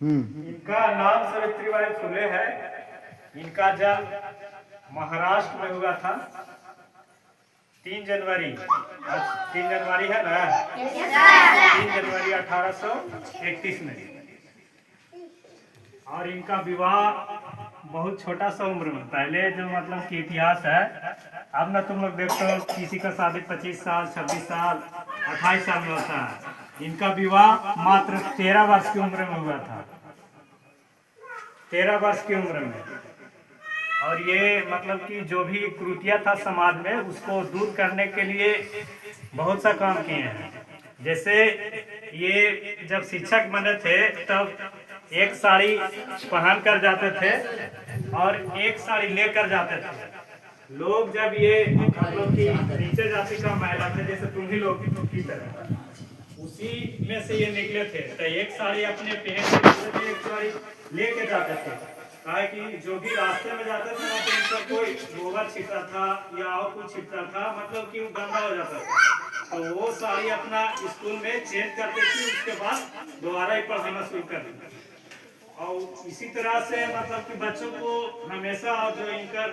इनका नाम सावित्रीबाई फुले है। इनका जन्म महाराष्ट्र में हुआ था 3 जनवरी। आज 3 जनवरी है ना। 3 जनवरी 1831 में। और इनका विवाह बहुत छोटा सा उम्र में, पहले जो मतलब कि इतिहास है, अब ना तुम लोग देखते हो किसी का शादी 25 साल 26 साल 28 साल में होता है। इनका विवाह मात्र 13 वर्ष की उम्र में हुआ था, 13 वर्ष की उम्र में। और ये मतलब कि जो भी कुरीतियाँ था समाज में, उसको दूर करने के लिए बहुत सा काम किए हैं। जैसे ये जब शिक्षक बने थे तब एक साड़ी पहन कर जाते थे और एक साड़ी लेकर जाते थे। लोग जब ये मतलब कि नीचे जाति का महिला थे, जैसे तुम ही लोग की तरह, उसी में से ये निकले थे, तो एक साड़ी अपने पहन के एक साड़ी लेके जाते थे। कहा कि जो भी रास्ते में जाते थे वहाँ पे उन पर कोई गोबर छिटता था या और कुछ छिटता था, मतलब कि वो गंदा हो जाता था, तो वो साड़ी अपना स्कूल में चेंज करते थे, उसके बाद दोबारा ही पढ़ाना शुरू कर देते। और इसी तरह से मतलब कि बच्चों को हमेशा, और जो इनका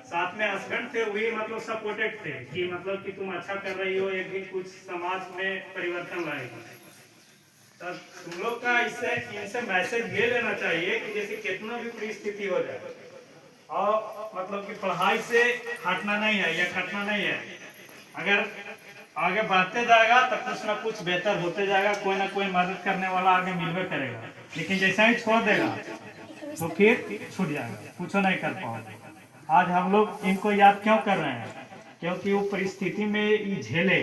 साथ में हस्बैंड थे वही मतलब सपोर्टेड थे कि मतलब कि तुम अच्छा कर रही हो, एक दिन कुछ समाज में परिवर्तन लाएगी। तब तुम लोग का इनसे मैसेज ये लेना चाहिए कि जैसे कितना भी परिस्थिति हो जाए, और मतलब कि पढ़ाई से हटना नहीं है या कटना नहीं है। अगर आगे बढ़ते जाएगा तो कुछ ना कुछ बेहतर होते जाएगा, कोई ना कोई मदद करने वाला आगे मिलवे करेगा। लेकिन जैसा ही छोड़ देगा तो फिर छूट जाएगा, कुछ नहीं कर पाओगे। आज हम लोग इनको याद क्यों कर रहे हैं? क्योंकि वो परिस्थिति में ये झेले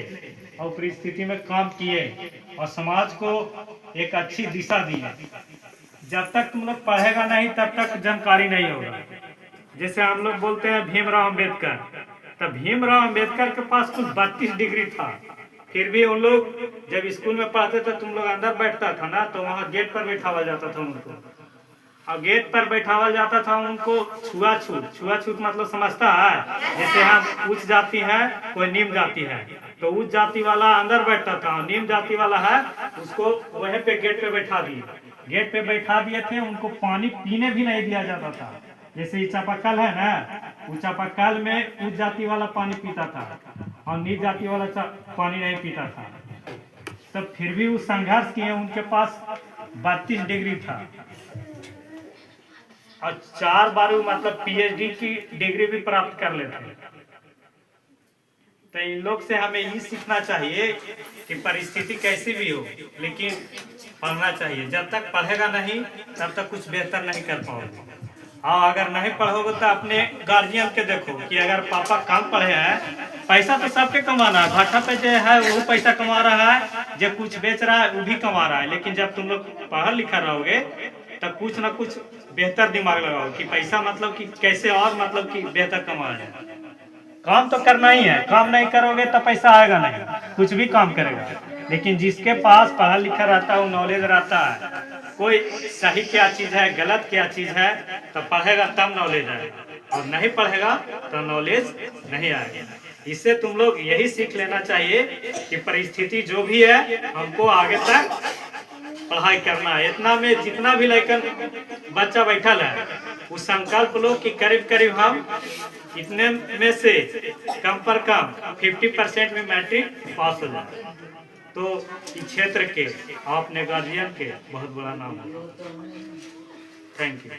और परिस्थिति में काम किए और समाज को एक अच्छी दिशा दी है। जब तक तुम लोग पढ़ेगा नहीं तब तक जानकारी नहीं होगा। जैसे हम लोग बोलते हैं भीमराव अम्बेडकर, तब भीमराव अम्बेडकर के पास कुछ 32 डिग्री था, फिर भी उन लोग जब स्कूल में पढ़ते थे, तुम लोग अंदर बैठता था ना, तो वहाँ गेट पर बैठावा जाता था उनको, और गेट पर बैठावा जाता था उनको छुआछूत मतलब समझता है, जैसे हम उच्च जाति है कोई निम्न जाति है, तो उच्च जाति वाला अंदर बैठता था, निम्न जाति वाला है उसको वहीं पे गेट पे बैठा दिए। गेट पे बैठा दिए थे, उनको पानी पीने भी नहीं दिया जाता था। जैसे चापाकल है ना, वो चापाकल में उच्च जाति वाला पानी पीता था और नीच जाति वाला पानी नहीं पीता था। तब फिर भी वो संघर्ष किए, उनके पास 32 डिग्री था और 4 बार मतलब पीएचडी की डिग्री भी प्राप्त कर लेते। तो इन लोग से हमें ये सीखना चाहिए कि परिस्थिति कैसी भी हो, लेकिन पढ़ना चाहिए। जब तक पढ़ेगा नहीं तब तक कुछ बेहतर नहीं कर पाओगे। और अगर नहीं पढ़ोगे तो अपने गार्जियन के देखो कि अगर पापा काम पढ़े हैं, पैसा तो सबके कमाना है, भाटा पे जो है वो पैसा कमा रहा है, जो कुछ बेच रहा है वो भी कमा रहा है। लेकिन जब तुम लोग पढ़ा लिखा रहोगे तो कुछ ना कुछ बेहतर दिमाग लगाओ कि पैसा मतलब कि कैसे और मतलब कि बेहतर कमाया जाए। काम तो करना ही है, काम नहीं करोगे तो पैसा आएगा नहीं, कुछ भी काम करेगा। लेकिन जिसके पास पढ़ा लिखा रहता है, नॉलेज रहता है, कोई सही क्या चीज है गलत क्या चीज है, तो पढ़ेगा तब नॉलेज आएगा, और नहीं पढ़ेगा तो नॉलेज नहीं आएगा। इससे तुम लोग यही सीख लेना चाहिए कि परिस्थिति जो भी है हमको आगे तक पढ़ाई करना है। इतना में जितना भी लेकर बच्चा बैठल है, उस संकल्प लो कि करीब करीब हम इतने में से कम पर कम 50% में मैट्रिक पास हो जाए, तो इस क्षेत्र के अपने गार्जियन के बहुत बड़ा नाम होगा। Thank you.